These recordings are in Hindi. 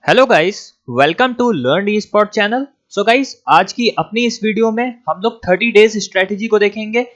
Hello guys, welcome to learn E sport channel. So guys, आज की अपनी इस वीडियो में हम लोग 30 डेज स्ट्रेटेजी को देखेंगे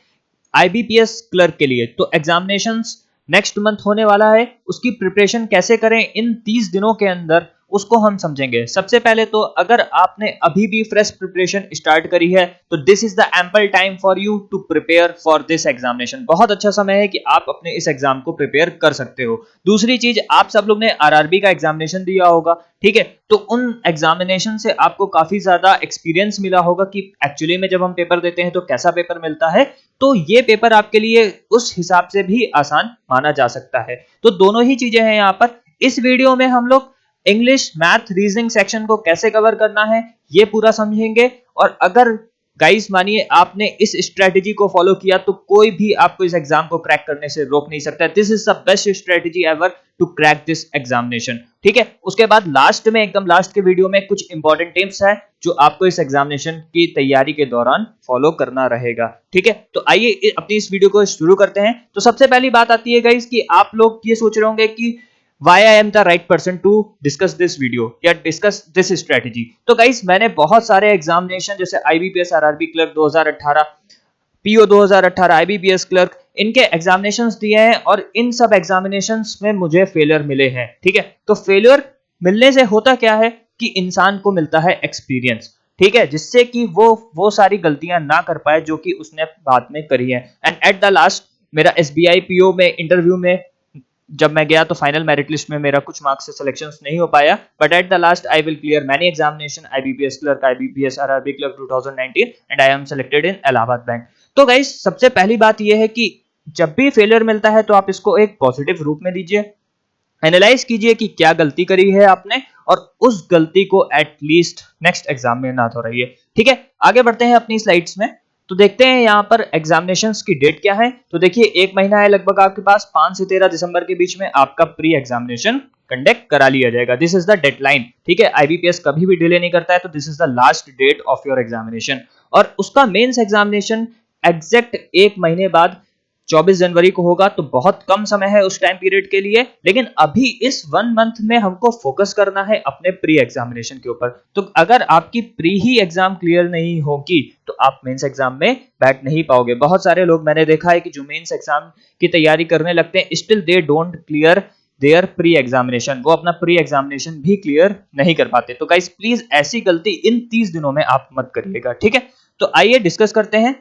आईबीपीएस क्लर्क के लिए। तो एग्जामिनेशंस नेक्स्ट मंथ होने वाला है, उसकी प्रिपरेशन कैसे करें इन 30 दिनों के अंदर उसको हम समझेंगे। सबसे पहले तो अगर आपने अभी भी फ्रेश प्रिपरेशन स्टार्ट करी है तो this is the ample time for you to prepare for this examination. बहुत अच्छा समय है कि आप अपने इस एग्जाम को प्रिपेयर कर सकते हो। दूसरी चीज, आप सब लोग ने आरआरबी का एग्जामिनेशन दिया होगा, ठीक है? तो उन एग्जामिनेशन से आपको काफी ज्यादा एक्सपीरियंस मिला होगा कि एक्चुअली में जब हम पेपर देते हैं तो कैसा पेपर मिलता है। तो ये पेपर आपके लिए उस हिसाब से भी आसान माना जा सकता है। तो दोनों ही चीजें हैं यहाँ पर। इस वीडियो में हम लोग इंग्लिश, मैथ, रीजनिंग सेक्शन को कैसे कवर करना है ये पूरा समझेंगे। और अगर गाइस मानिए आपने इस स्ट्रेटेजी को फॉलो किया तो कोई भी आपको इस एग्जाम को क्रैक करने से रोक नहीं सकता। This is the best strategy ever to crack this examination, ठीक है? उसके बाद लास्ट में, एकदम लास्ट के वीडियो में कुछ इंपॉर्टेंट टिप्स है जो आपको इस एग्जामिनेशन की तैयारी के दौरान फॉलो करना रहेगा, ठीक है? तो आइए अपनी इस वीडियो को शुरू करते हैं। तो सबसे पहली बात आती है गाइस कि आप लोग ये सोच रहे होंगे कि why I am the right person to discuss this video या discuss this strategy। तो गाइस, मैंने बहुत सारे एग्जामिनेशन जैसे IBPS, RRB clerk 2018, PO 2018, IBPS clerk, इनके एग्जामिनेशंस दिए हैं और इन सब एग्जामिनेशंस में मुझे फेलियर मिले हैं, ठीक है? तो फेलियर मिलने से होता क्या है कि इंसान को मिलता है एक्सपीरियंस, ठीक है, जिससे कि वो सारी गलतियां ना कर पाए जो कि उसने बाद में करी है। एंड एट द लास्ट मेरा एसबीआई पीओ में इंटरव्यू में जब मैं गया तो फाइनल मेरिट लिस्ट में मेरा कुछ मार्क्स से सिलेक्शन नहीं हो पाया, but at the last I will clear many examination, IBPS clerk, IBPS, RRB clerk 2019 and I am selected in Allahabad bank. तो गाइस, सबसे पहली बात यह है कि जब भी फेलियर मिलता है तो आप इसको एक पॉजिटिव रूप में लीजिए, एनालाइज कीजिए कि क्या गलती करी है आपने और उस गलती को एटलीस्ट नेक्स्ट एग्जाम में ना दोहराइए, ठीक है? आगे बढ़ते हैं अपनी स्लाइड्स में। तो देखते हैं यहाँ पर एग्जामिनेशंस की डेट क्या है। तो देखिए, एक महीना है लगभग आपके पास, 5 से 13 दिसंबर के बीच में आपका प्री एग्जामिनेशन कंडक्ट करा लिया जाएगा। दिस इज द डेडलाइन, ठीक है? आईबीपीएस कभी भी डिले नहीं करता है, तो this is the last date of your examination. और उसका मेंस एग्जामिनेशन एग्जैक्ट एक महीने बाद 24 जनवरी को होगा। तो बहुत कम समय है उस टाइम पीरियड के लिए, लेकिन अभी इस 1 मंथ में हमको फोकस करना है अपने प्री एग्जामिनेशन के ऊपर। तो अगर आपकी प्री ही एग्जाम क्लियर नहीं होगी तो आप मेंस एग्जाम में बैठ नहीं पाओगे। बहुत सारे लोग मैंने देखा है कि जो मेंस एग्जाम की तैयारी करने लगते हैं, still they don't clear their pre examination, वो अपना प्री एग्जामिनेशन भी क्लियर नहीं कर पाते। तो गाइस, प्लीज ऐसी गलती इन 30 दिनों में आप मत करिएगा, ठीक है? तो आइए डिस्कस करते हैं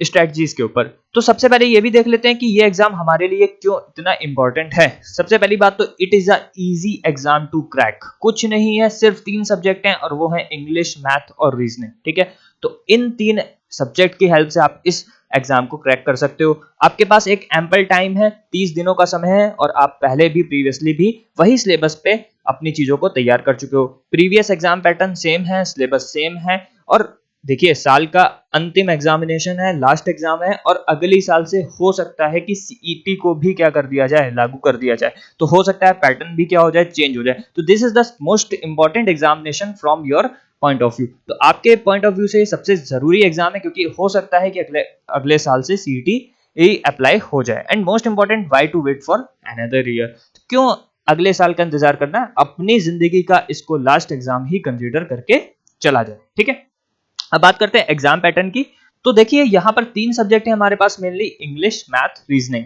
स्ट्रेटजीज के ऊपर। तो सबसे पहले ये भी देख लेते हैं कि ये एग्जाम हमारे लिए क्यों इतना इंपॉर्टेंट है। सबसे पहली बात तो it is a easy exam to crack. कुछ नहीं है, सिर्फ 3 सब्जेक्ट हैं और वो है इंग्लिश, मैथ और रीजनिंग, ठीक है? तो इन 3 सब्जेक्ट की हेल्प से आप इस एग्जाम को क्रैक कर सकते हो। आपके पास एक एम्पल टाइम है, 30 दिनों का समय है, और आप पहले भी प्रीवियसली भी वही सिलेबस पे अपनी चीजों को तैयार कर चुके हो। प्रीवियस एग्जाम पैटर्न सेम है, सिलेबस सेम है। और देखिए, साल का अंतिम एग्जामिनेशन है, लास्ट एग्जाम है, और अगली साल से हो सकता है कि सीईटी को भी क्या कर दिया जाए, लागू कर दिया जाए। तो हो सकता है पैटर्न भी क्या हो जाए, चेंज हो जाए। तो this is the most important examination from your point of view. तो आपके पॉइंट ऑफ व्यू से सबसे जरूरी एग्जाम है, क्योंकि हो सकता है कि अगले साल से सीईटी अप्लाई हो जाए। And most important, why to wait for another year? क्यों अगले साल का इंतजार करना? अपनी जिंदगी का इसको लास्ट एग्जाम ही कंसीडर करके चला जाए, ठीक है? अब बात करते हैं एग्जाम पैटर्न की। तो देखिए, यहाँ पर 3 सब्जेक्ट है हमारे पास मेनली, इंग्लिश, मैथ, रीजनिंग।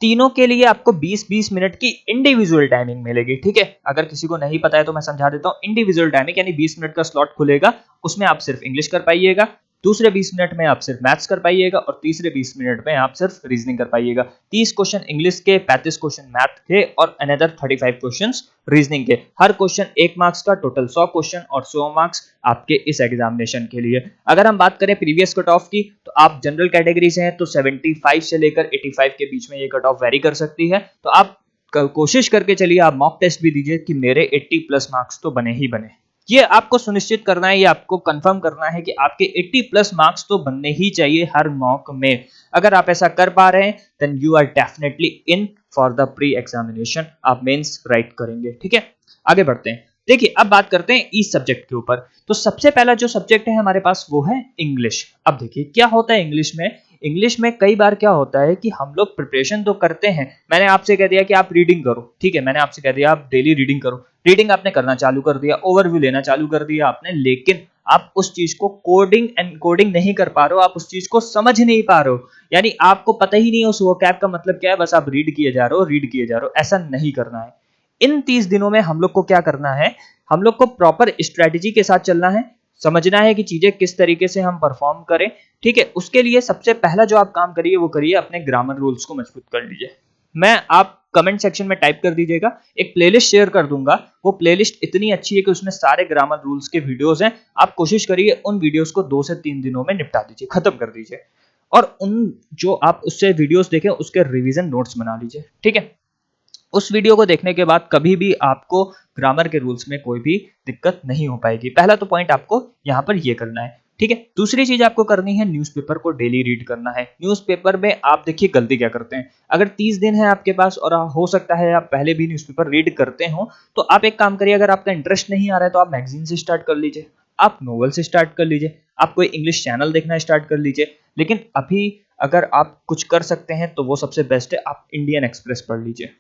तीनों के लिए आपको 20-20 मिनट की इंडिविजुअल टाइमिंग मिलेगी, ठीक है? अगर किसी को नहीं पता है तो मैं समझा देता हूँ। इंडिविजुअल टाइमिंग यानी 20 मिनट का स्लॉट खुलेगा, उसमें आप सिर्फ इंग्लिश कर पाइएगा, दूसरे 20 मिनट में आप सिर्फ मैथ्स कर पाइएगा, और तीसरे 20 मिनट में आप सिर्फ रीजनिंग कर पाइएगा। 30 क्वेश्चन इंग्लिश के, 35 क्वेश्चन मैथ के, और अनदर 35 क्वेश्चन रीजनिंग के। हर क्वेश्चन 1 मार्क्स का, टोटल 100 क्वेश्चन और 100 मार्क्स आपके इस एग्जामिनेशन के लिए। अगर हम बात करें प्रीवियस कट ऑफ की, तो आप जनरल कैटेगरी से हैं तो 75 से लेकर 85 के बीच में ये कट ऑफ वेरी कर सकती है। तो आप कोशिश करके चलिए, आप मॉक टेस्ट भी दीजिए कि मेरे 80 प्लस मार्क्स तो बने ही बने। ये आपको सुनिश्चित करना है, ये आपको कंफर्म करना है कि आपके 80 प्लस मार्क्स तो बनने ही चाहिए हर मॉक में। अगर आप ऐसा कर पा रहे हैं then you are definitely in for the pre examination. आप मेंस राइट करेंगे, ठीक है? आगे बढ़ते हैं। देखिए अब बात करते हैं इस सब्जेक्ट के ऊपर। तो सबसे पहला जो सब्जेक्ट है हमारे पास वो है इंग्लिश। अब देखिए क्या होता है इंग्लिश में कई बार क्या होता है कि हम लोग प्रिपरेशन तो करते हैं। मैंने आपसे कह दिया कि आप रीडिंग करो, ठीक है, मैंने आपसे कह दिया आप डेली रीडिंग करो, रीडिंग आपने करना चालू कर दिया, ओवरव्यू लेना चालू कर दिया आपने, लेकिन आप उस चीज को कोडिंग एंड कोडिंग नहीं कर पा रहे हो, आप उस चीज को समझ नहीं पा रहे हो, यानी आपको पता ही नहीं है उस वोकैब का मतलब क्या है, बस आप रीड किए जा रहे हो। ऐसा नहीं करना है। इन 30 दिनों में हम लोग को क्या करना है, हम लोग को प्रॉपर स्ट्रेटेजी के साथ चलना है, समझना है कि चीजें किस तरीके से हम परफॉर्म करें, ठीक है। उसके लिए सबसे पहला जो आप काम करिए वो करिए अपने ग्रामर रूल्स को मजबूत कर लीजिए। मैं आप कमेंट सेक्शन में टाइप कर दीजिएगा, एक प्लेलिस्ट शेयर कर दूंगा, वो प्लेलिस्ट इतनी अच्छी है कि उसमें सारे ग्रामर रूल्स के वीडियोस हैं। आप कोशिश करिए उन वीडियोस को 2 से 3 दिनों में निपटा दीजिए, खत्म कर दीजिए, और उन जो आप उससे वीडियोस देखें उसके रिवीजन नोट्स बना लीजिए, ठीक है। उस वीडियो को देखने के बाद कभी भी आपको ग्रामर के रूल्स में कोई भी दिक्कत नहीं हो पाएगी। पहला तो पॉइंट आपको यहाँ पर ये करना है, ठीक है। दूसरी चीज आपको करनी है, न्यूज़पेपर को डेली रीड करना है। न्यूज़पेपर में आप देखिए गलती क्या करते हैं, अगर 30 दिन है आपके पास और हो सकता है आप पहले भी न्यूज़पेपर रीड करते हो, तो आप एक काम करिए, अगर आपका इंटरेस्ट नहीं आ रहा है तो आप मैगजीन से स्टार्ट कर लीजिए, आप नोवेल से स्टार्ट कर लीजिए, आप कोई इंग्लिश चैनल देखना स्टार्ट कर लीजिए। लेकिन अभी अगर आप कुछ कर सकते हैं तो वो सबसे बेस्ट है, आप इंडियन एक्सप्रेस पढ़ लीजिए।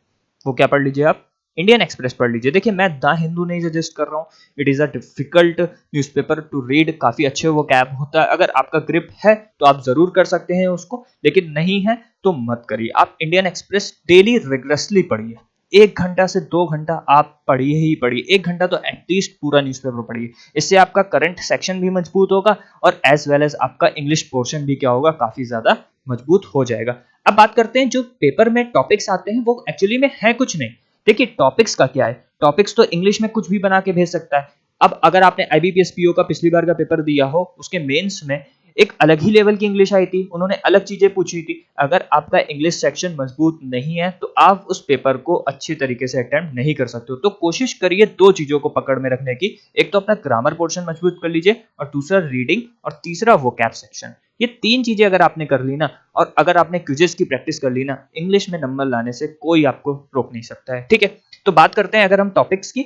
वो क्या पढ़ लीजिए आप, इंडियन एक्सप्रेस पढ़ लीजिए। देखिए मैं द हिंदू नहीं सजेस्ट कर रहा हूँ, it is a difficult newspaper to read, काफ़ी अच्छे वो कैब होता है, अगर आपका ग्रिप है तो आप ज़रूर कर सकते हैं उसको, लेकिन नहीं है तो मत करिए। आप इंडियन एक्सप्रेस डेली रिगरसली पढ़िए, 1 घंटा से 2 घंटा आप पढ़िए ही पढ़िए, 1 घंटा तो एटलीस्ट पूरा न्यूज़पेपर पढ़िए। इससे आपका करंट सेक्शन भी मजबूत होगा और एज वेल एज आपका इंग्लिश पोर्शन भी क्या होगा, काफ़ी ज़्यादा मजबूत हो जाएगा। अब बात करते हैं जो पेपर में टॉपिक्स आते हैं वो एक्चुअली में है कुछ नहीं। देखिए टॉपिक्स का क्या है, टॉपिक्स तो इंग्लिश में कुछ भी बना के भेज सकता है। अब अगर आपने आईबीपीएस पीओ का पिछली बार का पेपर दिया हो, उसके मेंस में एक अलग ही लेवल की इंग्लिश आई थी, उन्होंने अलग चीजें पूछी थी। अगर आपका इंग्लिश सेक्शन मजबूत नहीं है तो आप उस पेपर को अच्छी तरीके से अटेम्प्ट नहीं कर सकते हो। तो कोशिश करिए 2 चीजों को पकड़ में रखने की, एक तो अपना ग्रामर पोर्शन मजबूत कर लीजिए और दूसरा रीडिंग और तीसरा वोकैब सेक्शन। ये 3 चीजें अगर आपने कर ली ना, और अगर आपने क्विजेस की प्रैक्टिस कर ली ना, इंग्लिश में नंबर लाने से कोई आपको रोक नहीं सकता है, ठीक है। तो बात करते हैं अगर हम टॉपिक्स की,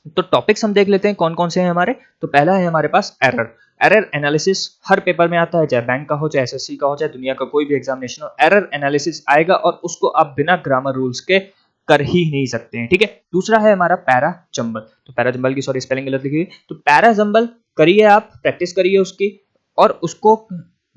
तो टॉपिक्स हम देख लेते हैं कौन कौन से हैं हमारे। तो पहला है हमारे पास एरर एनालिसिस। हर पेपर में आता है, चाहे बैंक का हो, चाहे एसएससी का हो, चाहे दुनिया का कोई भी एग्जामिनेशन हो, एरर एनालिसिस आएगा और उसको आप बिना ग्रामर रूल्स के कर ही नहीं सकते हैं, ठीक है। दूसरा है हमारा पैरा जंबल। तो पैरा जंबल की सॉरी स्पेलिंग गलत लिखी हुई, तो पैरा जंबल करिए, आप प्रैक्टिस करिए उसकी, और उसको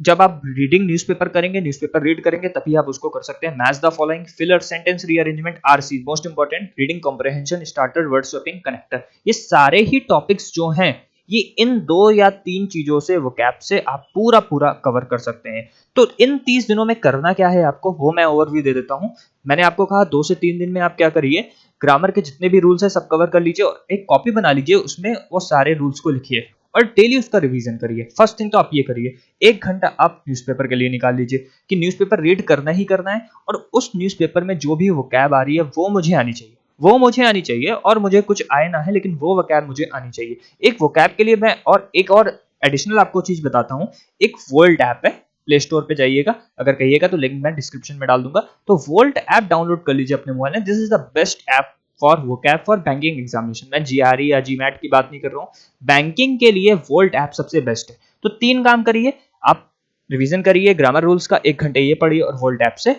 जब आप रीडिंग न्यूज़पेपर करेंगे, न्यूज़पेपर रीड करेंगे, तभी आप उसको कर सकते हैं। Match the following, filler, sentence rearrangement, RC, most important, reading comprehension, starter, word swapping, connector. ये सारे ही टॉपिक्स जो हैं ये इन 2 या 3 चीजों से, वोकैब से आप पूरा पूरा कवर कर सकते हैं। तो इन 30 दिनों में करना क्या है आपको, वो मैं ओवरव्यू दे देता हूं। मैंने आपको कहा 2 से 3 दिन में आप क्या करिए, ग्रामर के जितने भी रूल्स है सब कवर कर लीजिए और एक कॉपी बना लीजिए, उसमें वो सारे रूल्स को लिखिए और डेली उसका रिवीजन करिए। फर्स्ट थिंग तो आप ये करिए, 1 घंटा आप न्यूज़पेपर के लिए निकाल लीजिए कि न्यूज़पेपर रीड करना ही करना है, और उस न्यूज़पेपर में जो भी वोकैब आ रही है वो मुझे आनी चाहिए, वो मुझे आनी चाहिए, और मुझे कुछ आए ना है लेकिन वो वोकैब मुझे आनी चाहिए। एक वोकैब के लिए मैं और एक और एडिशनल आपको चीज बताता हूँ, एक वोल्ट ऐप है, प्ले स्टोर पे जाइएगा, अगर कहिएगा तो लिंक मैं डिस्क्रिप्शन में डाल दूंगा। तो वोल्ट ऐप डाउनलोड कर लीजिए अपने मोबाइल में। This is the best app for vocab for banking examination. मैं जीआरई या जीमैट की बात नहीं कर रहा हूँ, बैंकिंग के लिए वोल्ट ऐप सबसे बेस्ट है। तो 3 काम करिए, आप रिवीजन करिए ग्रामर रूल्स का, 1 घंटे ये पढ़िए और वोल्ट ऐप से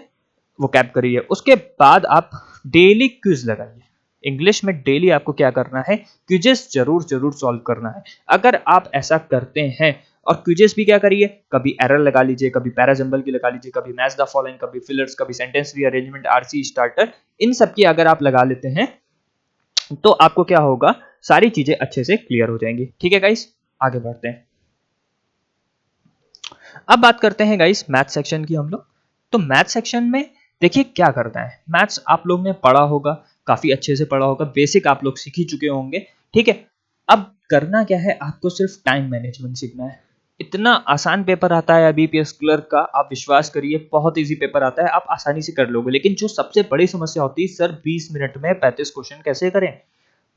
वोकैब करिए। उसके बाद आप डेली क्विज लगाइए। इंग्लिश में डेली आपको क्या करना है, क्विजेस जरूर जरूर सॉल्व करना है। अगर आप ऐसा करते हैं, और क्विजेस भी क्या करिए, कभी एरर लगा लीजिए, कभी पैराजंबल की लगा लीजिए, कभी मैच द फॉलोइंग, कभी फिलर्स, कभी सेंटेंस रीअरेंजमेंट, आरसी, स्टार्टर, इन सब की अगर आप लगा लेते हैं तो आपको क्या होगा, सारी चीजें अच्छे से क्लियर हो जाएंगी, ठीक है गाइस। आगे बढ़ते हैं, अब बात करते हैं गाइस मैथ सेक्शन की हम लोग। तो मैथ सेक्शन में देखिए क्या करना है, मैथ्स आप लोग ने पढ़ा होगा, काफी अच्छे से पढ़ा होगा, बेसिक आप लोग सीख ही चुके होंगे, ठीक है। अब करना क्या है, आपको सिर्फ टाइम मैनेजमेंट सीखना है। इतना आसान पेपर आता है आईबीपीएस क्लर्क का, आप विश्वास करिए बहुत इजी पेपर आता है, आप आसानी से कर लोगे। लेकिन जो सबसे बड़ी समस्या होती है, सर 20 मिनट में 35 क्वेश्चन कैसे करें।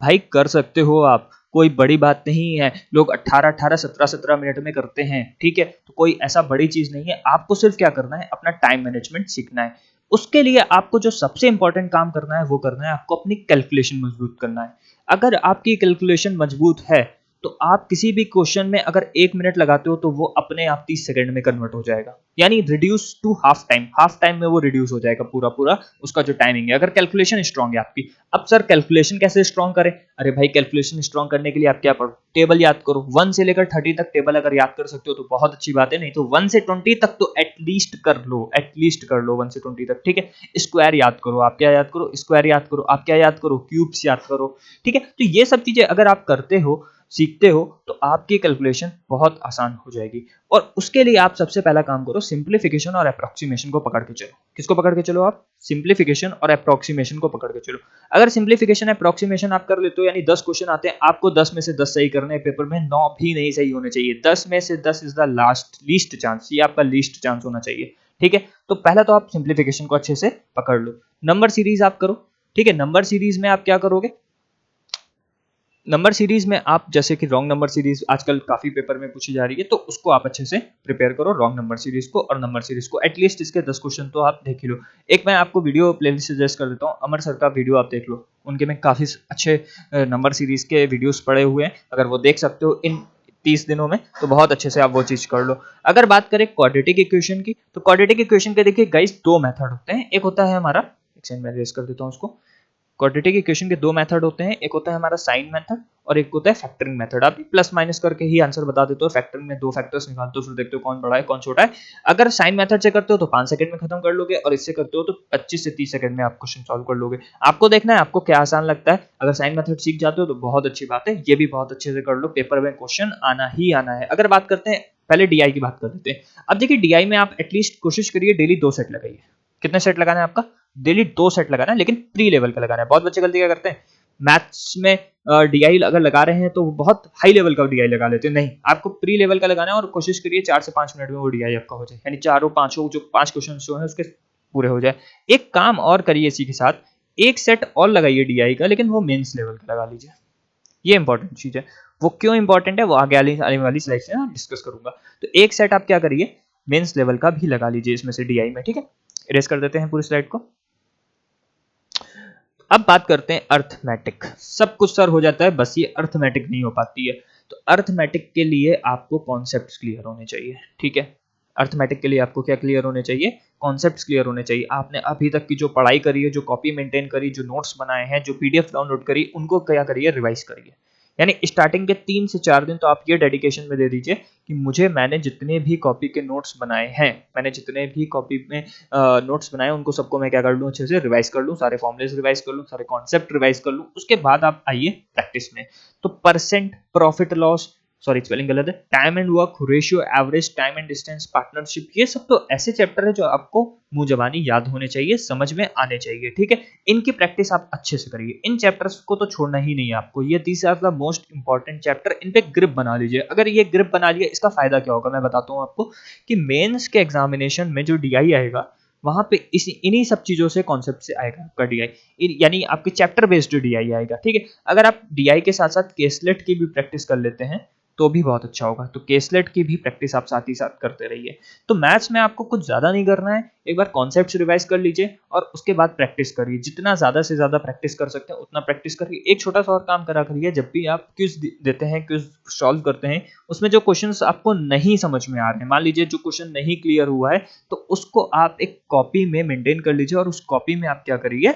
भाई कर सकते हो आप, कोई बड़ी बात नहीं है, लोग 18-18, 17-17 मिनट में करते हैं, ठीक है। तो कोई ऐसा बड़ी चीज नहीं है, आपको सिर्फ क्या करना है, अपना टाइम मैनेजमेंट सीखना है। उसके लिए आपको जो सबसे इंपॉर्टेंट काम करना है वो करना है, आपको अपनी कैलकुलेशन मजबूत करना है। अगर आपकी कैलकुलेशन मजबूत है तो आप किसी भी क्वेश्चन में अगर 1 मिनट लगाते हो तो वो अपने आप 30 सेकंड में कन्वर्ट हो जाएगा, यानी रिड्यूस टू हाफ टाइम में वो रिड्यूस हो जाएगा पूरा उसका जो टाइमिंग है, अगर कैलकुलेशन स्ट्रांग है आपकी। अब सर कैलकुलेशन कैसे स्ट्रांग करें? अरे भाई कैलकुलेशन स्ट्रांग करने के लिए आप क्या पढ़ो, टेबल याद करो। 1 से लेकर 30 तक टेबल अगर याद कर सकते हो तो बहुत अच्छी बात है, नहीं तो 1 से 20 तक तो एटलीस्ट कर लो 1 से 20 तक, ठीक है। स्क्वायर याद करो, आप क्या याद करो, स्क्वायर याद करो, आप क्या याद करो, क्यूब्स याद करो, ठीक है। तो ये सब चीजें अगर आप करते हो, सीखते हो, तो आपकी कैलकुलेशन बहुत आसान हो जाएगी। और उसके लिए आप सबसे पहला काम करो, सिंप्लीफिकेशन और अप्रोक्सीमेशन को पकड़ के चलो। किसको पकड़ के चलो आप? सिंप्लीफिकेशन और अप्रोक्सीमेशन को पकड़ के चलो। अगर सिंप्लीफिकेशन अप्रोक्सीमेशन आप कर लेते हो, यानी 10 क्वेश्चन आते हैं, आपको 10 में से 10 सही करने हैं पेपर में, 9 भी नहीं सही होने चाहिए। 10 में से 10 इज द लीस्ट चांस, ये आपका लीस्ट चांस होना चाहिए, ठीक है। तो पहला तो आप सिंप्लीफिकेशन को अच्छे से पकड़ लो। नंबर सीरीज आप करो, ठीक है। नंबर सीरीज में आप क्या करोगे? नंबर सीरीज में आप जैसे कि रॉन्ग नंबर सीरीज आजकल काफी पेपर में पूछी जा रही है, तो उसको आप अच्छे से प्रिपेयर करो, रॉन्ग नंबर सीरीज को और नंबर सीरीज को। एटलीस्ट इसके 10 क्वेश्चन तो आप देख ही लो। एक मैं आपको वीडियो प्लेलिस्ट सजेस्ट कर देता हूँ, अमर सर का वीडियो आप देख लो, उनके में काफी अच्छे नंबर सीरीज के वीडियोस पड़े हुए हैं, अगर वो देख सकते हो इन 30 दिनों में तो बहुत अच्छे से आप वो चीज कर लो। अगर बात करें क्वाड्रेटिक इक्वेशन की, तो क्वाड्रेटिक इक्वेशन के देखिए गाइस 2 मेथड होते हैं। एक होता है हमारा, एक सेकंड मैं रेज कर देता हूँ उसको। क्वाड्रेटिक इक्वेशन के 2 मेथड होते हैं, एक होता है हमारा साइन मेथड और एक होता है फैक्टरिंग मेथड। आप प्लस माइनस करके ही आंसर बता देते हो, फैक्टरिंग में 2 फैक्टर्स निकालते हो, फिर देखते हो कौन बड़ा है कौन छोटा है। अगर साइन मेथड से करते हो तो 5 सेकंड में खत्म कर लोगे, और इससे करते हो तो 25 से 30 सेकंड में आप क्वेश्चन सॉल्व कर लोगे। आपको देखना है आपको क्या आसान लगता है। अगर साइन मेथड सीख जाते हो तो बहुत अच्छी बात है, ये भी बहुत अच्छे से कर लो, पेपर में क्वेश्चन आना ही आना है। अगर बात करते हैं, पहले डीआई की बात कर लेते हैं। अब देखिए डीआई में आप एटलीस्ट कोशिश करिए डेली 2 सेट लगाइए। कितने सेट लगाना है आपका? डेली 2 सेट लगाना है, लेकिन प्री लेवल का लगाना है। बहुत बच्चे गलती क्या करते हैं, मैथ्स में डीआई अगर लगा रहे हैं तो बहुत हाई लेवल का डीआई लगा लेते हैं। नहीं, आपको प्री लेवल का लगाना है और कोशिश करिए 4 से 5 मिनट में वो डीआई आपका हो जाए, यानी चारों पांचों जो 5 क्वेश्चन जो है उसके पूरे हो जाए। एक काम और करिए इसी के साथ, एक सेट और लगाइए डीआई का, लेकिन वो मेंस लेवल का लगा लीजिए। ये इंपॉर्टेंट चीज है। वो क्यों इंपॉर्टेंट है वो आगे आने वाली स्लाइड से डिस्कस करूंगा। तो एक सेट आप क्या करिए, मेंस लेवल का भी लगा लीजिए इसमें से डीआई में, ठीक है। इरेज कर देते हैं पूरी स्लाइड को। अब बात करते हैं अर्थमेटिक। सब कुछ सर हो जाता है, बस ये अर्थमेटिक नहीं हो पाती है। तो अर्थमेटिक के लिए आपको कॉन्सेप्ट्स क्लियर होने चाहिए, ठीक है। अर्थमेटिक के लिए आपको क्या क्लियर होने चाहिए? कॉन्सेप्ट्स क्लियर होने चाहिए। आपने अभी तक की जो पढ़ाई करी है, जो कॉपी मेंटेन करी, जो नोट्स बनाए हैं, जो पीडीएफ डाउनलोड करी, उनको क्या करिए, रिवाइज करिए। यानी स्टार्टिंग के 3 से 4 दिन तो आप ये डेडिकेशन में दे दीजिए कि मैंने जितने भी कॉपी के नोट्स बनाए हैं, मैंने जितने भी कॉपी में नोट्स बनाए उनको सबको मैं क्या कर लूँ, अच्छे से रिवाइज कर लूँ, सारे फॉर्मुलेस रिवाइज कर लूँ, सारे कॉन्सेप्ट रिवाइज कर लूँ। उसके बाद आप आइए प्रैक्टिस में। तो percent, profit loss, sorry spelling गलत है, time and work ratio, average time and distance, partnership, ये सब तो ऐसे चैप्टर है जो आपको मुंह जबानी याद होने चाहिए, समझ में आने चाहिए, ठीक है। इनकी प्रैक्टिस आप अच्छे से करिए। इन चैप्टर्स को तो छोड़ना ही नहीं है आपको। ये 30 are the most important chapter, इन पे ग्रिप बना लीजिए। अगर ये ग्रिप बना लिया, इसका फायदा क्या होगा मैं बताता हूँ आपको, कि मेंस के एग्जामिनेशन में जो डीआई आएगा वहां पे इन्हीं सब चीजों से कॉन्सेप्ट से आएगा आपका डीआई, यानी आपके चैप्टर बेस्ड डीआई आएगा, ठीक है। अगर आप डीआई के साथ साथ केसलेट की भी प्रैक्टिस कर लेते हैं तो भी बहुत अच्छा होगा। तो केसलेट की भी प्रैक्टिस आप साथ ही साथ करते रहिए। तो मैथ्स में आपको कुछ ज्यादा नहीं करना है, एक बार कॉन्सेप्ट्स रिवाइज कर लीजिए और उसके बाद प्रैक्टिस करिए। जितना ज्यादा से ज्यादा प्रैक्टिस कर सकते हैं उतना प्रैक्टिस करिए। एक छोटा सा और काम करा करिए, जब भी आप क्विज देते हैं, क्विज सॉल्व करते हैं, उसमें जो क्वेश्चंस आपको नहीं समझ में आ रहे हैं, मान लीजिए जो क्वेश्चन नहीं क्लियर हुआ है, तो उसको आप एक कॉपी में मेंटेन कर लीजिए और उस कॉपी में आप क्या करिए,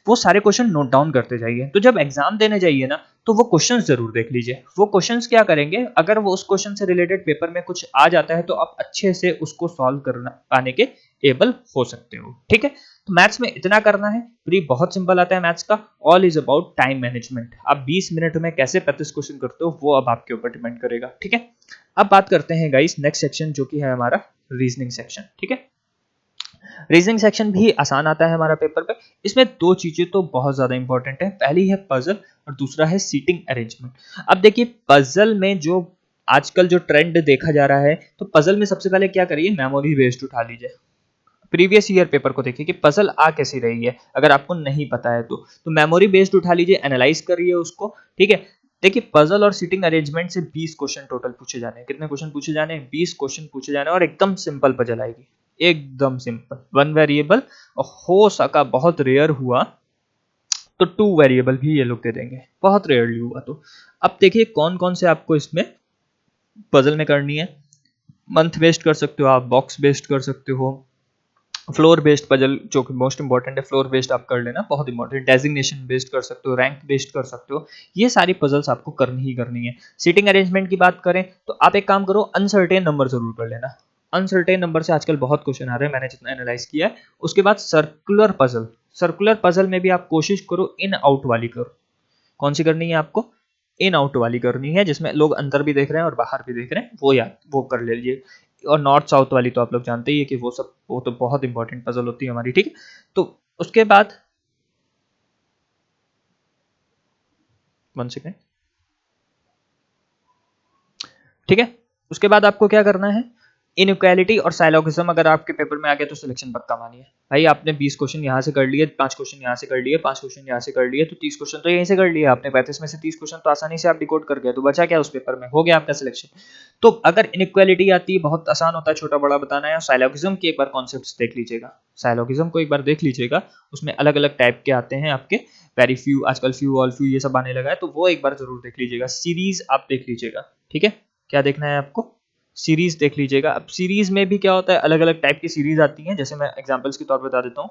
वो सारे क्वेश्चन नोट डाउन करते जाइए। तो जब एग्जाम देने जाइए ना, तो वो क्वेश्चंस जरूर देख लीजिए। वो क्वेश्चंस क्या करेंगे, अगर वो उस क्वेश्चन से रिलेटेड पेपर में कुछ आ जाता है तो आप अच्छे से उसको सॉल्व करना पाने के एबल हो सकते हो, ठीक है। तो मैथ्स में इतना करना है, प्री बहुत सिंपल आता है मैथ्स का। All is about time management. आप 20 मिनट में कैसे 35 क्वेश्चन करते हो वो अब आपके ऊपर डिपेंड करेगा, ठीक है। अब बात करते हैं गाइस नेक्स्ट सेक्शन, जो कि है हमारा रीजनिंग सेक्शन, ठीक है। रीजनिंग सेक्शन भी आसान आता है हमारा पेपर पे। इसमें 2 चीजें तो बहुत ज्यादा इंपॉर्टेंट है, पहली है पजल और दूसरा है सीटिंग अरेंजमेंट। अब देखिए पजल में जो आजकल जो ट्रेंड देखा जा रहा है, तो पजल में सबसे पहले क्या करिए, मेमोरी बेस्ड उठा लीजिए। प्रीवियस ईयर पेपर को देखिए कि पजल आ कैसी रही है, अगर आपको नहीं पता है तो मेमोरी बेस्ड उठा लीजिए, एनालाइज करिए उसको, ठीक है। देखिए पजल और सीटिंग अरेंजमेंट से 20 क्वेश्चन टोटल पूछे जाने हैं। कितने क्वेश्चन पूछे जाने हैं? 20 क्वेश्चन पूछे जाने हैं, और एकदम सिंपल पजल आएगी, एकदम सिंपल, वन वेरिएबल। और हो सका बहुत रेयर हुआ तो 2 वेरिएबल भी ये लोग दे देंगे, बहुत रेयरली हुआ। तो अब देखिए कौन कौन से आपको इसमें पजल में करनी है। मंथ बेस्ड कर सकते हो आप, बॉक्स बेस्ड कर सकते हो, फ्लोर बेस्ड पजल जो कि मोस्ट इंपॉर्टेंट है, फ्लोर बेस्ड आप कर लेना, बहुत इंपॉर्टेंट। डेजिग्नेशन बेस्ड कर सकते हो, रैंक बेस्ड कर सकते हो, ये सारी पजल्स आपको करनी ही करनी है। सीटिंग अरेंजमेंट की बात करें तो आप एक काम करो, अनसर्टेन नंबर जरूर कर लेना। अनसर्टेन नंबर से आजकल बहुत क्वेश्चन आ रहे हैं, मैंने जितना एनालाइज किया है। उसके बाद सर्कुलर पजल, सर्कुलर पजल में भी आप कोशिश करो इन आउट वाली करो। कौन सी करनी है आपको? इन आउट वाली करनी है, जिसमें लोग अंदर भी देख रहे हैं और बाहर भी देख रहे हैं, वो याद वो कर लीजिए। और नॉर्थ साउथ वाली तो आप लोग जानते ही है कि वो तो बहुत इंपॉर्टेंट पजल होती है हमारी, ठीक है। तो उसके बाद 1 सेकेंड, ठीक है। उसके बाद आपको क्या करना है, इनइक्वालिटी और साइलोगिज्म अगर आपके पेपर में आ गया तो सिलेक्शन पक्का मानिए भाई। आपने 20 क्वेश्चन यहाँ से कर लिए, 5 क्वेश्चन यहाँ से कर लिए, 5 क्वेश्चन यहाँ से कर लिए, तो 30 क्वेश्चन तो यहीं से कर लिए आपने। 35 में से 30 क्वेश्चन तो आसानी से आप डिकोड कर गए, तो बचा क्या उस पेपर में? हो गया आपका सिलेक्शन। तो अगर इनइक्वालिटी आती है, बहुत आसान होता है छोटा बड़ा बताना है। और साइलोगिज्म के एक बार कॉन्सेप्ट देख लीजिएगा, साइलोगिज्म को एक बार देख लीजिएगा, उसमें अलग अलग टाइप के आते हैं आपके, वेरी फ्यू, आजकल फ्यू, ऑल फ्यू, ये सब आने लगा है, तो वो एक बार जरूर देख लीजिएगा। सीरीज आप देख लीजिएगा, ठीक है। क्या देखना है आपको? सीरीज देख लीजिएगा। अब सीरीज में भी क्या होता है, अलग अलग टाइप की सीरीज आती हैं, जैसे मैं एग्जांपल्स के तौर पर बता देता हूँ।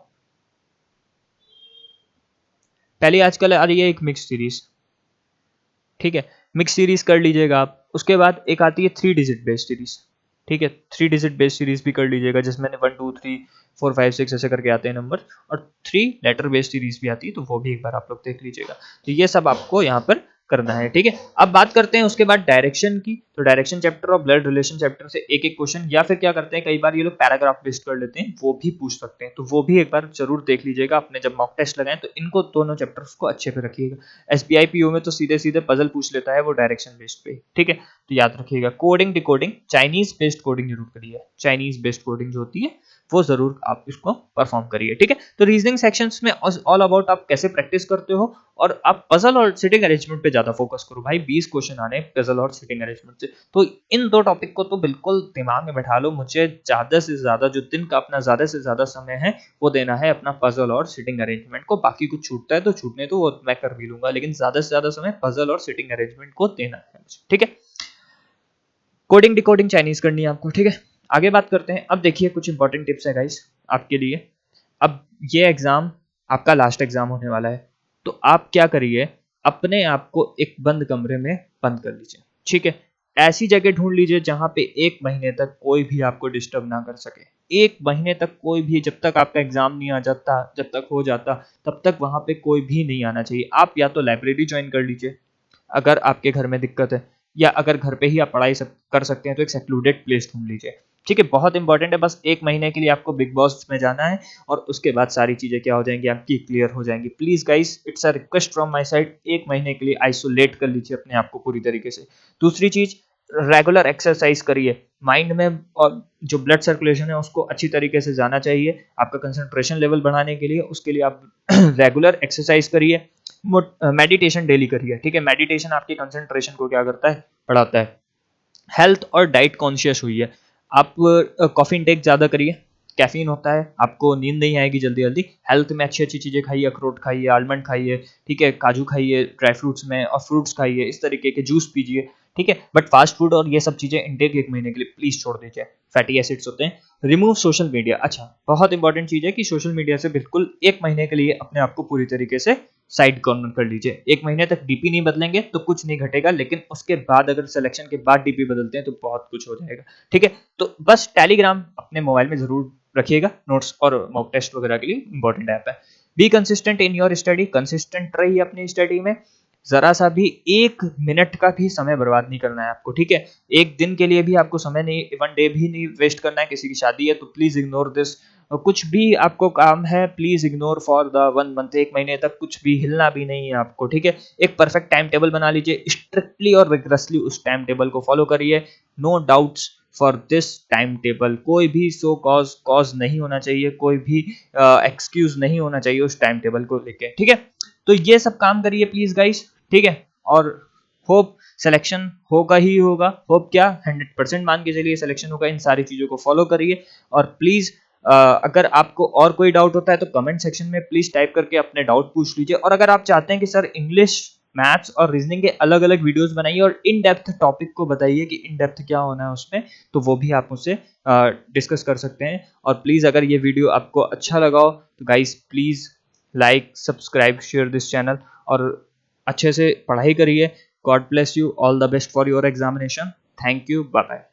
पहले आजकल आ रही है एक मिक्स सीरीज, ठीक है, मिक्स सीरीज कर लीजिएगा आप। उसके बाद एक आती है 3 डिजिट बेस्ड सीरीज, ठीक है, 3 डिजिट बेस्ड सीरीज भी कर लीजिएगा, जिसमें 1 2 3 4 5 6 ऐसे करके आते हैं नंबर। और 3 लेटर बेस्ड सीरीज भी आती है, तो वो भी एक बार आप लोग देख लीजिएगा। तो ये सब आपको यहाँ पर करना है, ठीक है। अब बात करते हैं उसके बाद डायरेक्शन की। तो डायरेक्शन चैप्टर और ब्लड रिलेशन चैप्टर से एक एक क्वेश्चन, या फिर क्या करते हैं कई बार ये लोग पैराग्राफ बेस्ड कर लेते हैं, वो भी पूछ सकते हैं, तो वो भी एक बार जरूर देख लीजिएगा। अपने जब मॉक टेस्ट लगाएं तो इनको दोनों चैप्टर्स को अच्छे पे रखिएगा। एसबीआई पीओ में तो सीधे सीधे पजल पूछ लेता है वो डायरेक्शन बेस्ड पे, ठीक है। तो याद रखिएगा। Coding decoding, Chinese based coding जरूर करिए, चाइनीज बेस्ड कोडिंग जो होती है वो जरूर आप इसको परफॉर्म करिए, ठीक है। तो रीजनिंग सेक्शंस में ऑल अबाउट आप कैसे प्रैक्टिस करते हो, और आप पजल और सिटिंग अरेंजमेंट पे ज्यादा फोकस करो भाई। 20 क्वेश्चन आने पजल और सिटिंग अरेंजमेंट से, तो इन दो टॉपिक को तो बिल्कुल दिमाग में बैठा लो। मुझे ज्यादा से ज्यादा जो दिन का अपना ज्यादा से ज्यादा समय है वो देना है अपना पजल और सिटिंग अरेंजमेंट को। बाकी कुछ छूटता है तो छूटने तो वो मैं कर भी लूंगा, लेकिन ज्यादा से ज्यादा समय पजल और सिटिंग अरेंजमेंट को देना है मुझे, ठीक है। कोडिंग डिकोडिंग चाइनीज करनी है आपको, ठीक है। आगे बात करते हैं। अब देखिए कुछ इंपॉर्टेंट टिप्स है गाइस आपके लिए। अब ये एग्जाम आपका लास्ट एग्जाम होने वाला है, तो आप क्या करिए, अपने आप को एक बंद कमरे में बंद कर लीजिए, ठीक है। ऐसी जगह ढूंढ लीजिए जहां पे 1 महीने तक कोई भी आपको डिस्टर्ब ना कर सके। 1 महीने तक कोई भी, जब तक आपका एग्जाम नहीं आ जाता, जब तक हो जाता, तब तक वहां पे कोई भी नहीं आना चाहिए। आप या तो लाइब्रेरी ज्वाइन कर लीजिए अगर आपके घर में दिक्कत है, या अगर घर पे ही आप पढ़ाई कर सकते हैं तो एक सेक्लूडेड प्लेस ढूंढ लीजिए, ठीक है। बहुत इंपॉर्टेंट है, बस 1 महीने के लिए आपको बिग बॉस में जाना है, और उसके बाद सारी चीजें क्या हो जाएंगी आपकी, क्लियर हो जाएंगी। Please guys, it's a request from my side, 1 महीने के लिए आइसोलेट कर लीजिए अपने आप को पूरी तरीके से। दूसरी चीज, रेगुलर एक्सरसाइज करिए। माइंड में और जो ब्लड सर्कुलेशन है उसको अच्छी तरीके से जाना चाहिए। आपका कंसंट्रेशन लेवल बढ़ाने के लिए उसके लिए आप रेगुलर एक्सरसाइज करिए। मेडिटेशन डेली करिए, ठीक है। मेडिटेशन आपकी कंसंट्रेशन को क्या करता है, बढ़ाता है। हेल्थ और डाइट कॉन्शियस हुई है। आप कॉफी इंटेक ज़्यादा करिए, कैफीन होता है, आपको नींद नहीं आएगी जल्दी जल्दी। हेल्थ में अच्छी अच्छी चीज़ें खाइए, अखरोट खाइए, आलमंड खाइए, ठीक है, काजू खाइए ड्राई फ्रूट्स में, और फ्रूट्स खाइए, इस तरीके के जूस पीजिए, ठीक है। बट फास्ट फूड और ये सब चीज़ें इंटेक 1 महीने के लिए प्लीज़ छोड़ दीजिए, फैटी एसिड्स होते हैं। रिमूव सोशल मीडिया, अच्छा बहुत इंपॉर्टेंट चीज़ है कि सोशल मीडिया से बिल्कुल 1 महीने के लिए अपने आप को पूरी तरीके से साइड कॉर्नर कर लीजिए। 1 महीने तक डीपी नहीं बदलेंगे तो कुछ नहीं घटेगा, लेकिन उसके बाद अगर सिलेक्शन के बाद डीपी बदलते हैं तो बहुत कुछ हो जाएगा, ठीक है। तो बस टेलीग्राम अपने मोबाइल में जरूर रखिएगा, नोट्स और मॉक टेस्ट वगैरह के लिए इंपॉर्टेंट ऐप है। Be consistent in your study, consistent रहिए अपनी स्टडी में। जरा सा भी 1 मिनट का भी समय बर्बाद नहीं करना है आपको, ठीक है। एक दिन के लिए भी आपको समय नहीं, 1 डे भी नहीं वेस्ट करना है। किसी की शादी है तो प्लीज इग्नोर दिस। कुछ भी आपको काम है please ignore for the 1 month, 1 महीने तक कुछ भी हिलना भी नहीं है आपको, ठीक है। एक परफेक्ट टाइम टेबल बना लीजिए, स्ट्रिक्टली और रिगरसली उस टाइम टेबल को फॉलो करिए। No doubts for this time table, कोई भी सो कॉज नहीं होना चाहिए, कोई भी एक्सक्यूज नहीं होना चाहिए उस टाइम टेबल को लेके, ठीक है। तो ये सब काम करिए प्लीज गाइस, ठीक है। और होप सिलेक्शन होगा ही होगा, होप क्या 100% मान के चलिए सिलेक्शन होगा। इन सारी चीजों को फॉलो करिए, और प्लीज अगर आपको और कोई डाउट होता है तो कमेंट सेक्शन में प्लीज टाइप करके अपने डाउट पूछ लीजिए। और अगर आप चाहते हैं कि सर इंग्लिश, मैथ्स और रीजनिंग के अलग अलग वीडियोस बनाइए और इन डेप्थ टॉपिक को बताइए कि इन डेप्थ क्या होना है उसमें, तो वो भी आप मुझसे डिस्कस कर सकते हैं। और प्लीज़ अगर ये वीडियो आपको अच्छा लगा हो तो guys please like, subscribe, share this channel और अच्छे से पढ़ाई करिए। God bless you, all the best for your examination. Thank you, bye bye.